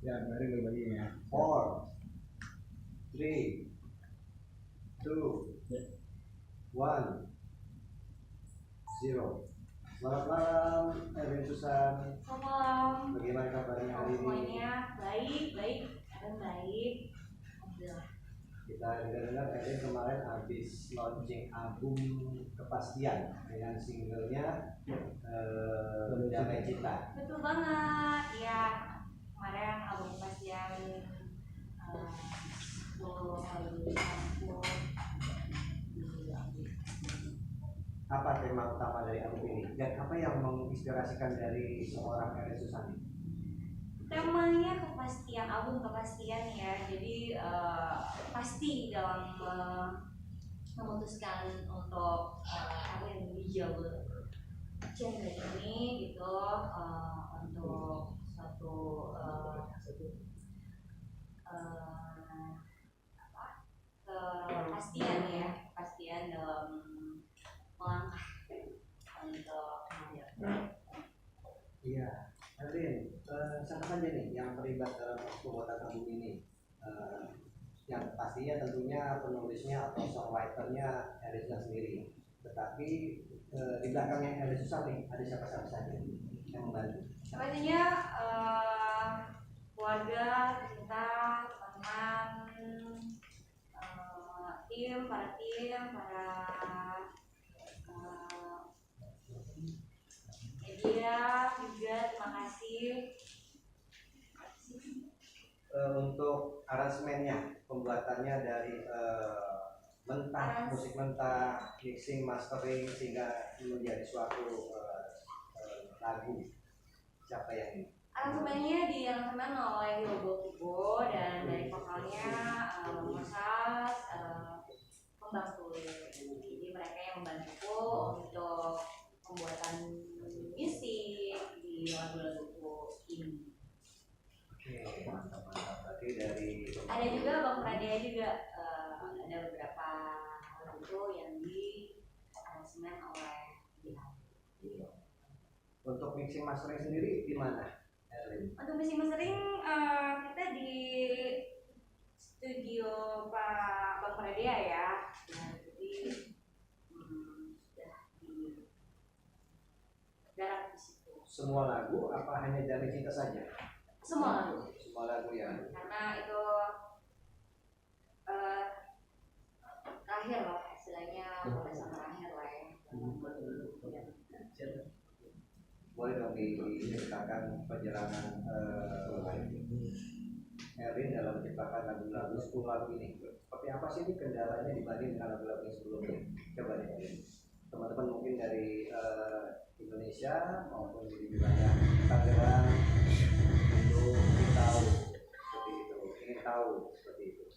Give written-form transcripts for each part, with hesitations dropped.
Ya, baru berbagi ya. 4, 3, 2, 1, 0. Selamat malam, Erwin Susan. Selamat malam. Bagaimana kabarnya hari ini? Semuanya baik. Erwin baik. Alhamdulillah. Kita dengar Erwin kemarin habis launching album Kepastian dengan singlenya Damai Cinta. Betul banget. Ya, kemarin album Kepastian Apa tema utama dari album ini dan apa yang menginspirasikan dari seorang Erwin Susan? Temanya kepastian, album kepastian ya. Jadi pasti dalam memutuskan untuk apa yang dijawab genre ini gitu, untuk suatu kepastian dalam melangkah untuk Iya, Erwin, siapa saja nih yang terlibat dalam pembuatan album ini? Yang pastinya tentunya penulisnya atau songwriternya Erwin Susan sendiri. Tetapi di belakangnya Erwin Susan nih ada siapa-siapa saja yang membantu? sepertinya keluarga kita, teman-teman, para media juga, terima kasih. Untuk aransemennya, pembuatannya dari musik mentah, mixing, mastering sehingga menjadi suatu lagu. Siapa yang ini? Aransemennya diaransemen oleh Yogo dan dari vokalnya Mas pembantu. Jadi mereka yang membantuku untuk pembuatan musik di lagu-laguku ini. Oke, mantap. Berarti dari ada juga Bang Pradea juga, ada beberapa lagu yang di aransemen oleh dia. Untuk mixing mastering sendiri di mana? Untuk mixing mastering kita di studio Pak Bang Pradea ya. Jadi sudah di garap di situ. Semua lagu apa hanya Damai Cinta saja? Semua lagu ya. Karena itu terakhir lah istilahnya, pembahasan terakhir lah ya. Boleh dong diceritakan perjalanan Erwin dalam menciptakan lagu-lagu 10 lagu ini. Seperti apa sih ini kendalanya dibanding dengan lagu-lagu sebelumnya? Coba deh teman-teman mungkin dari Indonesia maupun di wilayah Tangerang untuk ingin tahu seperti itu.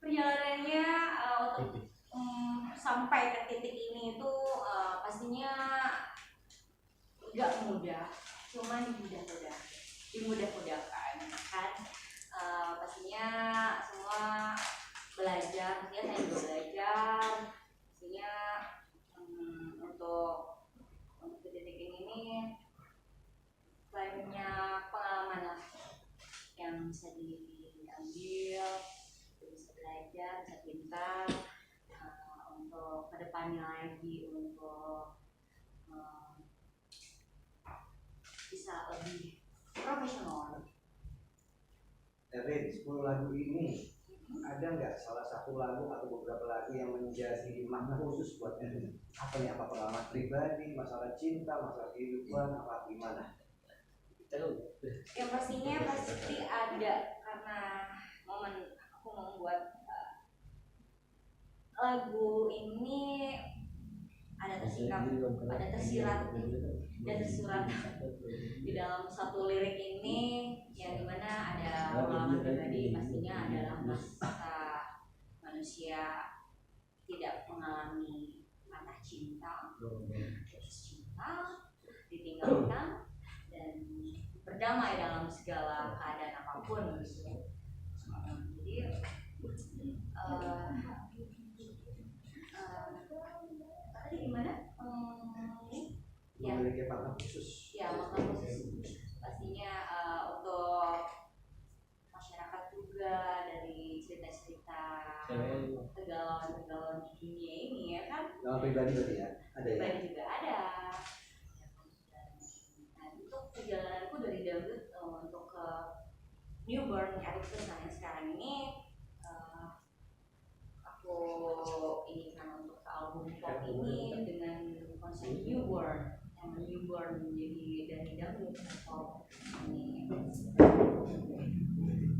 Perjalanannya untuk sampai ke titik ini itu pastinya nggak mudah, cuman dimudah-mudahkan kan. Pastinya semua belajar, pastinya saya juga belajar. Pastinya untuk ke titik ini banyak pengalaman lah yang bisa diambil, bisa belajar, bisa pintar untuk kedepannya lagi, untuk bisa lebih profesional. Erwin, 10 lagu ini ada nggak salah satu lagu atau beberapa lagu yang menjadi makna khusus buat Erwin? Apa nih, apa pengalaman pribadi, masalah cinta, masalah kehidupan, apa gimana? Yang pastinya pasti ada, karena momen aku membuat lagu ini ada tersirat dan tersurat di dalam satu lirik ini, yang dimana ada pengalaman pribadi. Pastinya adalah masa manusia tidak mengalami patah cinta, putus cinta, ditinggalkan, dan berdamai dalam segala keadaan apapun gitu. Jadi tadi gimana? Ya. Memiliki makna khusus. Ya, makna khusus. Pastinya untuk pribadi berarti ya? Ada ya? Pribadi juga ada. Nah, untuk perjalananku dari dangdut untuk ke newborn Erickson yang sekarang ini aku ini kan untuk album pop ini dengan konsep newborn yang newborn menjadi dari dangdut pop ini.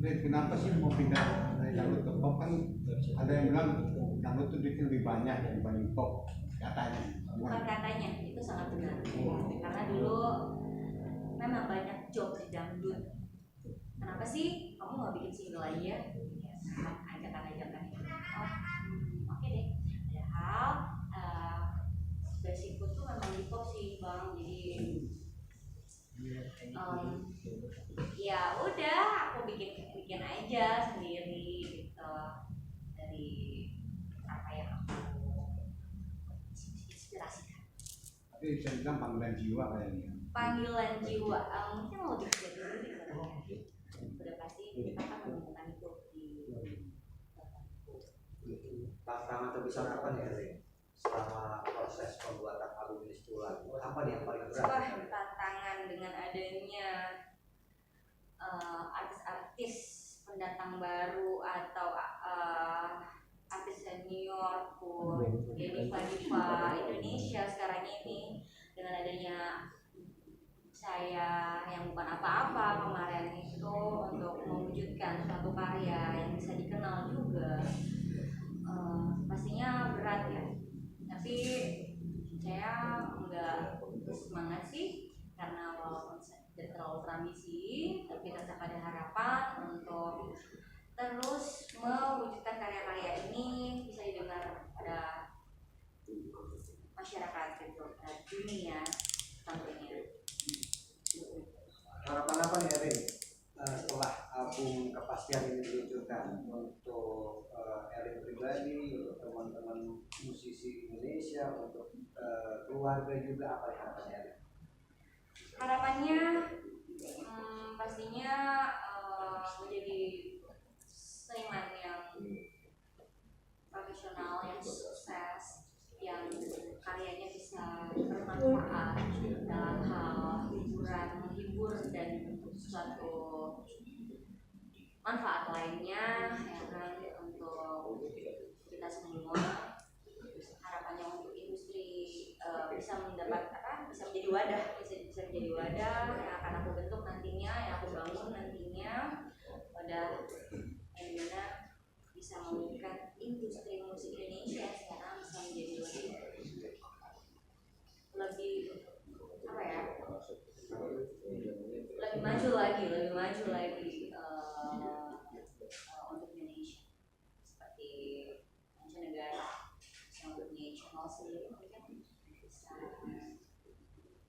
Kenapa sih mau pindah dari dangdut ke pop? Kan ada yang bilang dangdut itu duitnya lebih banyak dibanding pop katanya. Bukan katanya, itu sangat benar. Karena dulu memang banyak job di dangdut. Kenapa sih kamu nggak bikin single aja? Ya, ajakan-ajakan itu. Oh, oke deh. Padahal basicku tuh memang di pop sih bang. Jadi ya udah aku bikin aja sendiri gitu dari apa yang aku inspirasikan. Tapi saya bilang panggilan jiwa kayaknya. Panggilan jiwa mungkin lebih dari dulu sebenarnya. Udah pasti kita akan menemukan itu di Tantangan terbesar apa nih Erin? Selama proses pembuatan album ini sebulan, apa nih yang paling berat? sebuah tantangan dengan adanya artis-artis pendatang baru atau artis senior pun diva Indonesia sekarang ini, dengan adanya saya yang bukan apa-apa kemarin itu untuk mewujudkan suatu karya yang bisa dikenal juga, pastinya berat ya. Tapi saya nggak semangat sih, karena walaupun tidak terlalu terambisi, tapi tetap ada harapan untuk terus mewujudkan karya-karya ini bisa didengar pada masyarakat gitu, dunia tentunya. Harapan apa nih Erin setelah album Kepastian ini diluncurkan untuk Erin pribadi, untuk teman-teman musisi Indonesia, untuk keluarga juga, apa nih harapannya Erin? Harapannya pastinya menjadi seniman yang profesional, yang sukses, yang karyanya bisa bermanfaat dalam hal hiburan, menghibur dan suatu manfaat lainnya ya kan, untuk kita semua. Harapannya untuk industri bisa mendapat bisa menjadi wadah, bisa menjadi wadah yang akan aku bentuk nantinya, yang aku bangun nantinya, wadah yang dimana bisa mewujudkan industri musik Indonesia sekarang bisa menjadi lebih apa ya, lebih maju lagi untuk Indonesia, seperti mancanegara yang nasional sendiri mungkin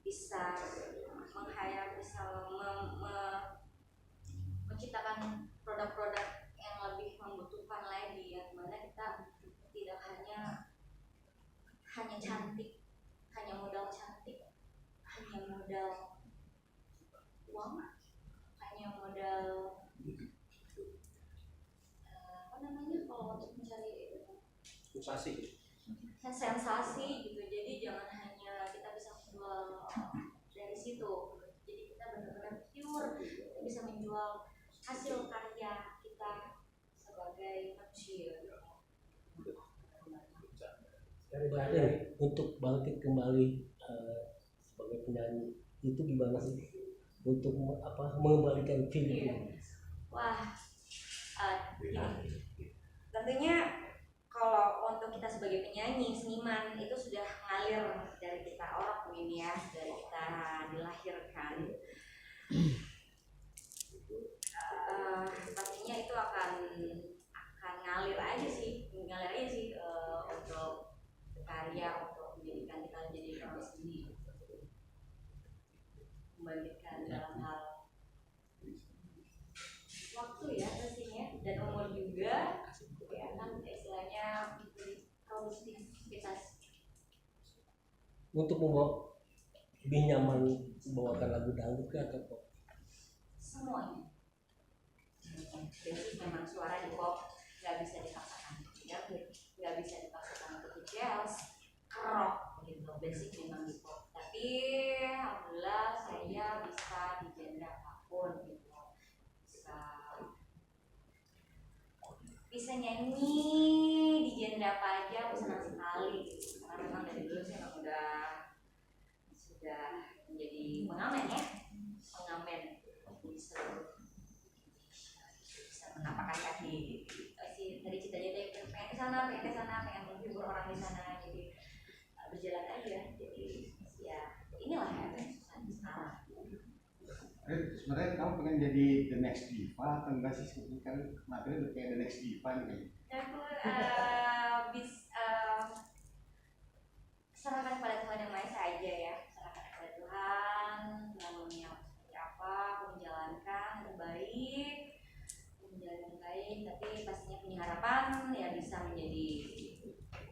bisa menghayal, bisa menciptakan produk-produk yang lebih membutuhkan lagi, yang mana kita tidak hanya cantik, hanya modal cantik, hanya modal uang, hanya modal apa namanya kalau untuk mencari sensasi gitu. Jadi jangan hanya kita bisa menjual dari situ, jadi kita benar-benar pure, kita bisa menjual hasil karya kita sebagai manusia. Untuk bangkit kembali sebagai penyanyi itu gimana sih untuk mengembalikan feeling? Wah, tentunya kalau untuk kita sebagai penyanyi, seniman itu sudah ngalir dari kita orang ini ya, dari kita dilahirkan. Pastinya itu akan ngalir aja sih untuk karya, untuk menjadikan kita menjadi orang sendiri, membangkitkan dalam hal waktu ya pastinya, dan umur juga ya kan, istilahnya produktivitas. Untuk lebih nyaman membawakan lagu dangdut atau pop? Semuanya. Jadi memang suara di pop nggak bisa dipaksakan, nggak bisa dipaksakan untuk jazz, alhamdulillah saya bisa di genre apapun gitu, bisa nyanyi di genre apa aja aku senang sekali gitu. Karena memang dari dulu saya memang sudah menjadi pengamen ya, pengamen di seluruh bisa menampakkan kaki sih dari cita-cita deh, pengen ke sana, pengen menghibur orang di sana, jadi berjalan aja. Jadi ya inilah ya susah sekarang. Sebenarnya kamu pengen jadi the next diva atau enggak sih? Sebetulnya kan materi udah kayak the next diva nih kayaknya. Aku serahkan kepada Tuhan yang Maha Esa aja ya, serahkan kepada Tuhan, maunya seperti apa, aku menjalankan yang terbaik, tapi pastinya punya harapan ya bisa menjadi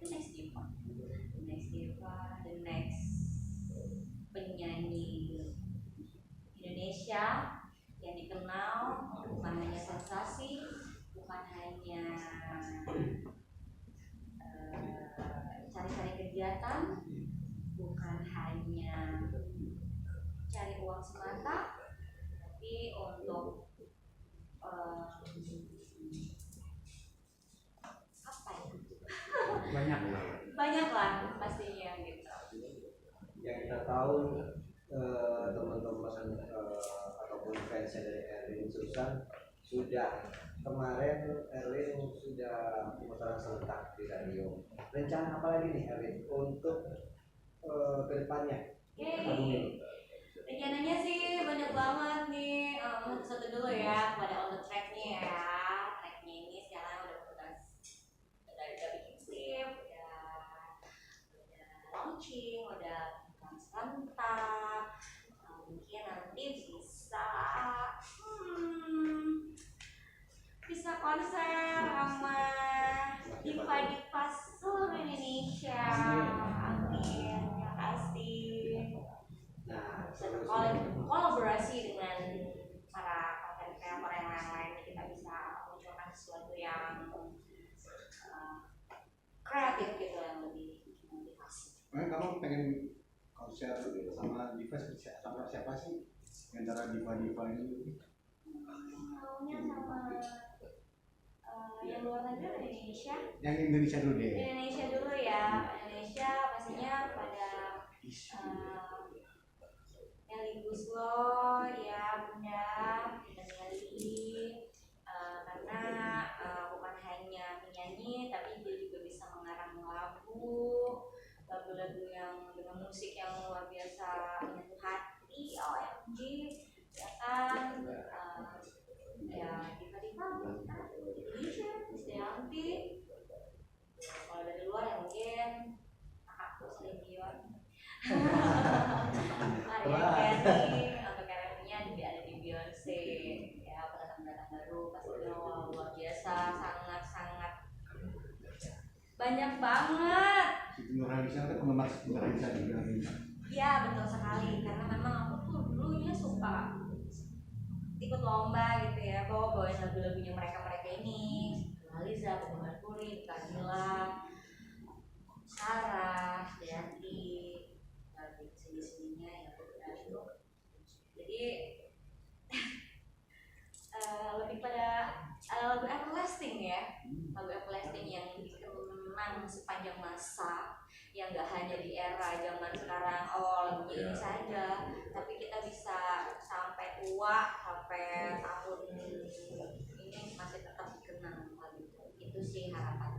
the next diva, the next penyanyi Indonesia yang dikenal bukan hanya sensasi, bukan hanya cari-cari kegiatan, bukan hanya cari uang semata, tapi untuk apa ya? Banyak lah pastinya gitu. Yang kita tahu teman-teman ataupun fans dari Erwin Susan sudah kemarin Erwin sudah pemutaran serentak di radio. Rencana apa lagi nih Erwin untuk kedepannya album ini? Rencananya sih banyak banget nih. Satu dulu ya pada on the track-nya ya. Track-nya ini sekarang udah bikin klip, udah launching, udah serentak. Mungkin nanti bisa konser sama diva-diva seluruh Indonesia. Amin. Terima kasih. Nah, Bisa kolaborasi dengan para konten kreator yang lain, kita bisa munculkan sesuatu yang kreatif gitu, yang lebih motivasi. Kamu pengen konser sama diva sama siapa sih? Antara diva-diva ini? Maunya sama yang luar negeri atau Indonesia? Yang Indonesia dulu deh. Indonesia dulu ya. Indonesia pastinya pada Melly Guslo ya Bunda dan Melly, karena bukan hanya penyanyi tapi dia juga bisa mengarang lagu-lagu yang dengan musik yang luar biasa menyentuh hati, OMG ya kan. Ya diva-diva Indonesia, Krisdayanti. Kalau dari luar ya mungkin aku Celine Dion. Mariah Carey, untuk karirnya juga ada di Beyonce. Ya pendatang-pendatang baru pasti luar biasa, sangat banyak banget. Siti Nurhaliza kan penggemar Siti Nurhaliza juga. Iya betul sekali, karena memang aku tuh dulunya suka ikut lomba gitu ya, bawain lagu-lagunya mereka ini, Nurhaliza, Penggemar Puri, Kamila, Sarah, Dayanti, lagi seni-seninya yang berbeda itu. Jadi lebih pada lagu everlasting ya, lagu everlasting yang dikenang sepanjang masa, yang gak hanya di era zaman sekarang lagunya ini saja, tapi kita bisa sampai tua, sampai tahun ini masih tetap dikenang lagu itu sih harapan.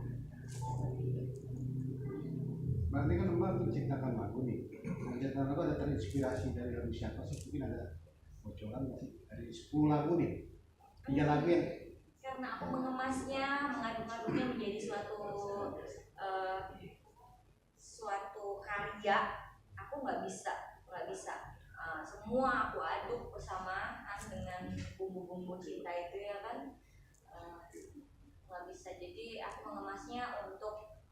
Berarti kan Mbak menciptakan lagu nih. Menciptakan lagu ada terinspirasi dari lagu siapa sih? Mungkin ada bocoran nggak sih? Dari 10 lagu nih, 3 lagu yang karena aku mengemasnya, mengaduk-aduknya menjadi suatu karya, aku nggak bisa semua aku aduk bersamaan dengan bumbu-bumbu cinta itu ya kan, nggak bisa. Jadi aku mengemasnya untuk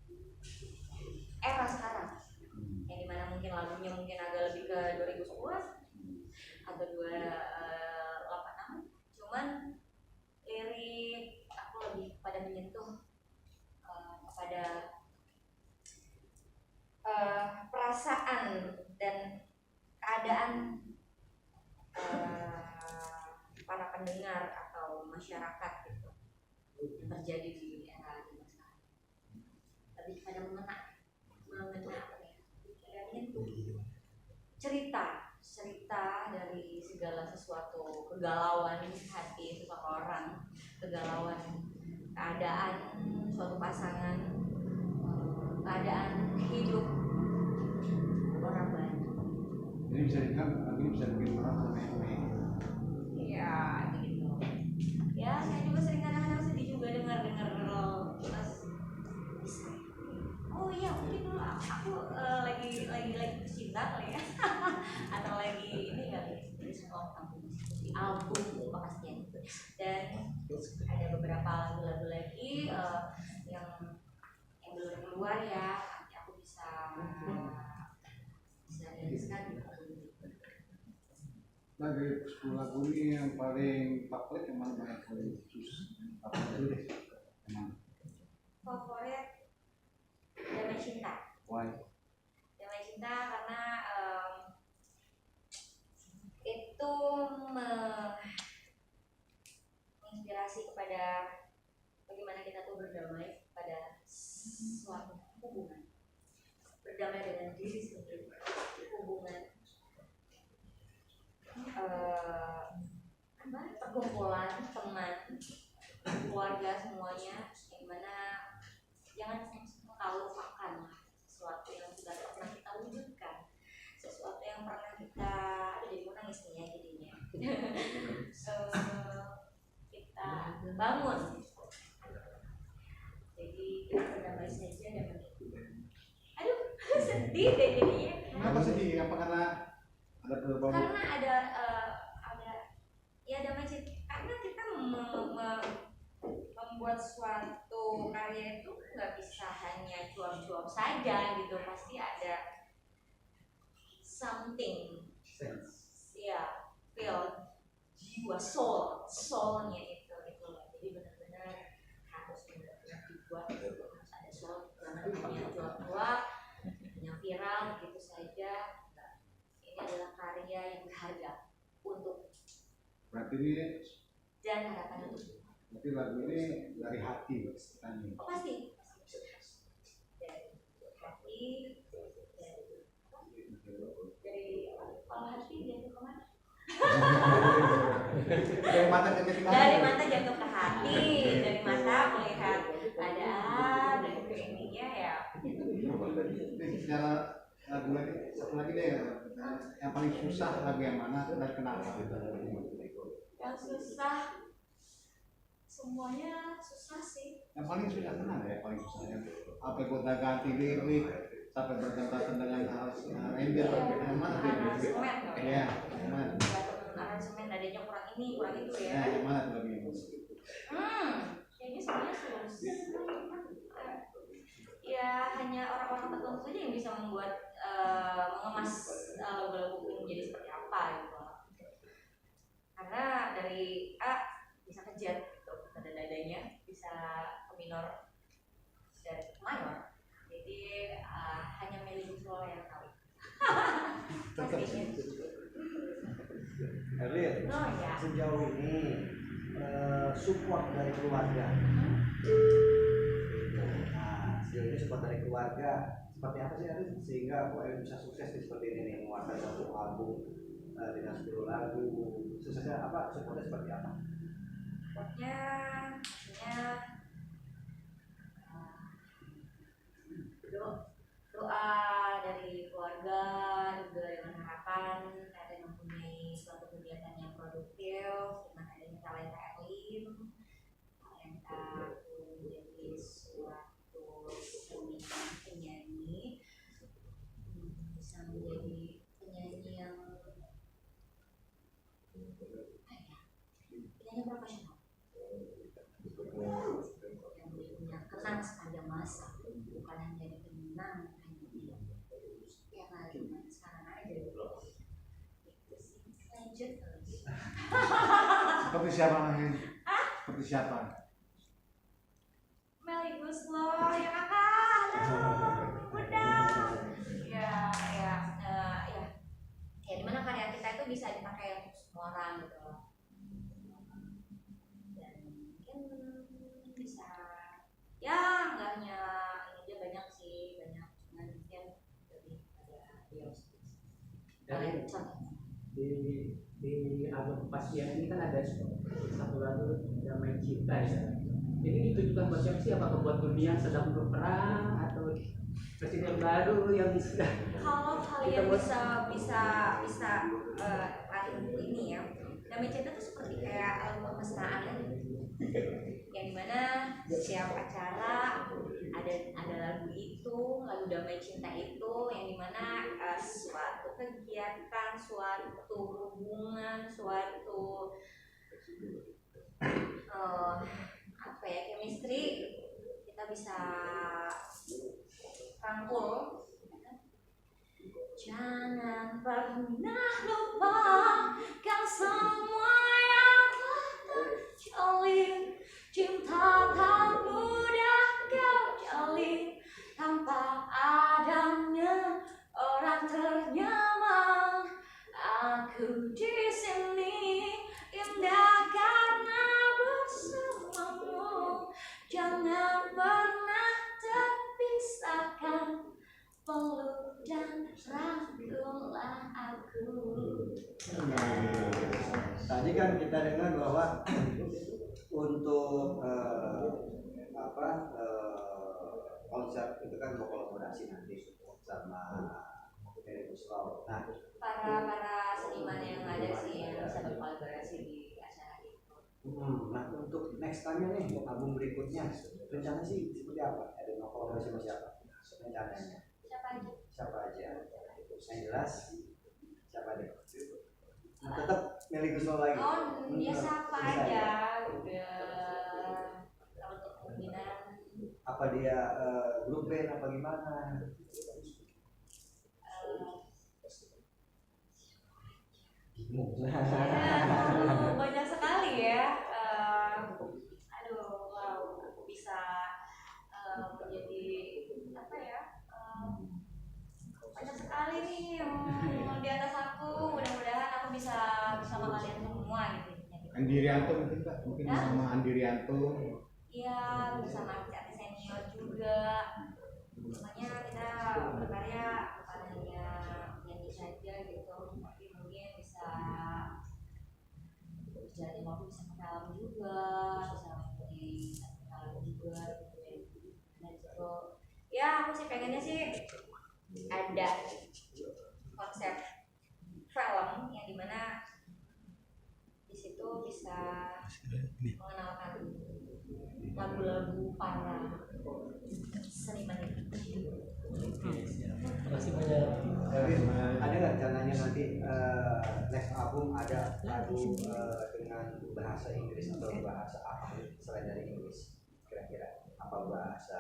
era sekarang, yang dimana mungkin lagunya mungkin agak lebih ke 2010 atau 2086, cuman lirik aku lebih pada menyentuh kepada perasaan dan pendengar atau masyarakat gitu yang terjadi di era zaman sekarang. Lebih kepada mengena apa ya? Cerita dari segala sesuatu, kegalauan hati seseorang, kegalauan keadaan suatu pasangan, keadaan hidup orang banyak. Jadi bisa bikin orang aneh-aneh. Iya, gitu. Ya, saya juga sering kadang-kadang sedih juga dengar terus. Oh iya, mungkin dulu aku lagi cinta kali ya, atau lagi ini kali jadi semua di album pastinya. Dan ada beberapa lagu-lagu lagi yang belum keluar ya, nanti aku bisa riliskan. Nah, dari 10 lagu ini yang paling favorit yang mana yang paling khusus? Apa dulu deh? Emang Favorit Damai Cinta. why? Damai Cinta karena itu menginspirasi kepada bagaimana kita tuh berdamai pada suatu hubungan, berdamai dengan diri sendiri, hubungan perkumpulan teman, keluarga semuanya, gimana jangan tahu lupakan sesuatu yang sudah pernah kita wujudkan, sesuatu yang pernah kita jadi mau nangis nih ya jadinya kita bangun, jadi kita berdamai saja dengan itu. Aduh sedih deh jadinya. Kenapa sedih? Apa karena ada beberapa? Karena ada ya damai cinta, karena kita membuat suatu karya itu nggak bisa hanya cuap-cuap saja gitu, pasti ada something ya, feel jiwa, soulnya itu gitu loh. Jadi benar-benar harus benar-benar dibuat, harus ada soul, jangan hanya cuap-cuap, hanya viral begitu saja. Ini adalah karya yang berharga untuk Berarti ini dan harapan untuk berarti lagu ini dari hati tanya. oh pasti dari hati, dari kalau hati jatuh ke mana? Dari mata ke hati. Dari mata jatuh ke hati, dari mata melihat keadaan, dari ke ininya ya. Jadi secara lagu lagi satu lagi deh yang paling susah lagu yang mana dan kenapa? Yang susah, semuanya susah sih. Yang paling susah mana ya? Paling susah yang apa gonta ganti lirik sampai berdekatan dengan arranger yang mana tuh? Aransemen dong Iya, ya. yang mana? Aransemen adanya kurang ini, kurang itu Ya, ya. yang mana tuh lagu? Kayaknya semuanya susah. Ya hanya orang-orang tertentu saja yang bisa membuat mengemas lagu-lagu ini menjadi seperti apa gitu. Karena dari A bisa ke Z gitu, nada-nadanya bisa ke minor dan ke mayor. Jadi hanya milik lo yang tahu. Pastinya. Erlin, Oh ya. sejauh ini support dari keluarga. Nah, sejauh ini support dari keluarga seperti apa sih Erlin sehingga Erlin bisa sukses seperti ini nih, mengeluarkan satu album dengan 10 lagu. Suksesnya apa? Supportnya seperti apa? Supportnya doa dari keluarga juga dengan harapan ada mempunyai suatu kegiatan yang produktif dengan adanya talenta Erlin, talenta aku menjadi suatu seniman penyanyi, bisa menjadi penyanyi yang penyanyi profesional yang punya kenang sepanjang masa, bukan hanya dikenang hanya di era zaman sekarang aja gitu sih. Lanjut Seperti siapa main? Seperti siapa? Melly Guslo ya kakak, bunda ya dimana karya kita itu bisa dipakai untuk semua orang gitu loh. di album Kepastian ini kan ada satu lagu Damai Cinta ya. Jadi ditujukan buat siapa sih? Apakah buat dunia yang sedang berperang atau presiden baru yang sudah Kalau kalian bisa ini ya, Damai Cinta tuh seperti kayak lagu kemesraan kan, yang dimana setiap acara ada lagu itu, lagu Damai Cinta itu, yang dimana suatu kegiatan, suatu hubungan, suatu apa ya, chemistry kita bisa rangkul. Jangan pernah lupakan semua yang telah terjalin. Cinta tak mudah kau jalin tanpa adanya orang ternyaman. Aku di sini indah karena bersamamu. Jangan pernah terpisahkan. Peluk dan rangkullah aku. Tadi kan kita dengar bahwa untuk konser itu kan berkolaborasi nanti sama Ferry Buslau. Nah, Para seniman yang ada sih yang bisa berkolaborasi di acara itu. nah untuk next time nih album berikutnya rencana sih seperti apa? Ada mau kolaborasi sama siapa? Rencananya siapa aja? Yang jelas siapa deh? Tetap milih Gus lagi. Oh, dia siapa aja udah untuk kemungkinan. Apa dia grup band apa gimana? Banyak sekali ya. Wow, aku bisa menjadi apa ya? Banyak sekali nih yang di atas aku. Mudah-mudahan aku bisa bersama kalian semua gitu. Andi Rianto mungkin Kak, mungkin Ya? sama Andi Rianto. Iya, bersama artis senior juga. Makanya kita berkarya bukan hanya nyanyi saja gitu, tapi mungkin bisa berjalan waktu, bisa kenalan juga, bisa menjadi kenalan juga gitu ya. Dan itu, ya aku sih pengennya sih ada konsep film yang dimana di situ bisa mengenalkan lagu-lagu para seniman itu. Terima kasih banyak. Erwin, ada nggak rencananya nanti next album ada lagu dengan bahasa Inggris atau bahasa apa selain dari Inggris? Kira-kira apa bahasa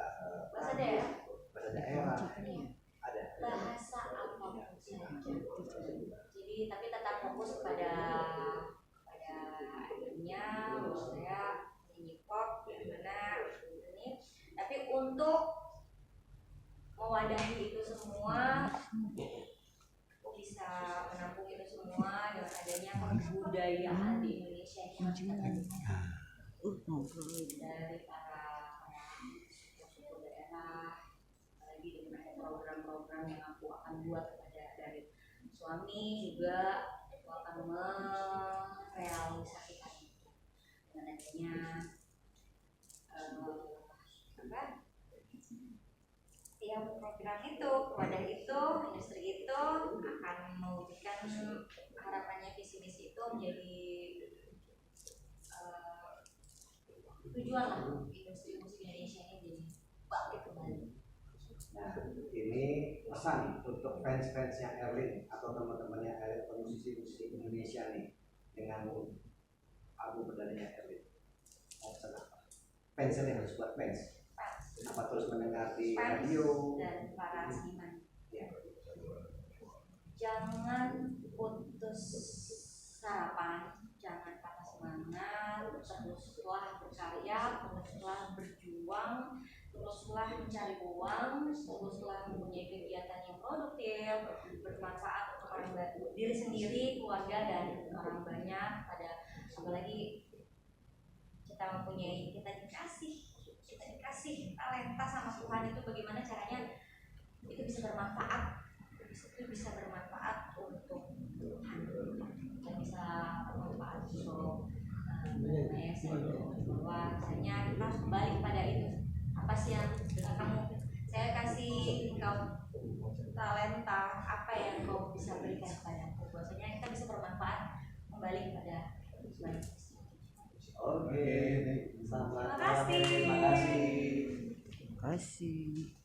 Bahasa daerah. Bahasa daerah ada. Bahasa apapun saja. Jadi tapi tetap fokus pada akhirnya saya nyanyi pop yang mana ini. Tapi untuk mewadahi itu semua, aku bisa menampung itu semua dengan adanya kebudayaan di Indonesia yang dari para suku daerah, apalagi dengan ada program-program yang aku akan buat dari suami juga, aku akan merealisasikan itu dengan adanya yang program itu, wadah itu, industri itu akan mewujudkan harapannya, visi misi itu menjadi tujuan lah industri musik Indonesia ini jadi bangkit kembali. Nah, ini pesan untuk fans-fansnya Erwin atau teman-temannya musisi-musisi Indonesia nih dengan album perdana Erwin. Mau pesan apa? Fansnya nih harus buat fans. Apa terus mendengar di radio dan para seniman. Ya. Jangan putus harapan, jangan patah semangat, teruslah berkarya, teruslah berjuang, teruslah mencari uang, teruslah mempunyai kegiatan yang produktif, bermanfaat untuk diri sendiri, keluarga, dan orang banyak. Apalagi kita dikasih talenta sama Tuhan, itu bagaimana caranya itu bisa bermanfaat, itu bisa bermanfaat untuk Tuhan. bahwasanya kita harus kembali kepada itu, apa sih yang saya kasih engkau talenta, apa yang kau bisa berikan kepadaku, bahwasanya kita bisa bermanfaat kembali kepada Tuhan. Oke, selamat Terima kasih. malam. Terima kasih. Kasih.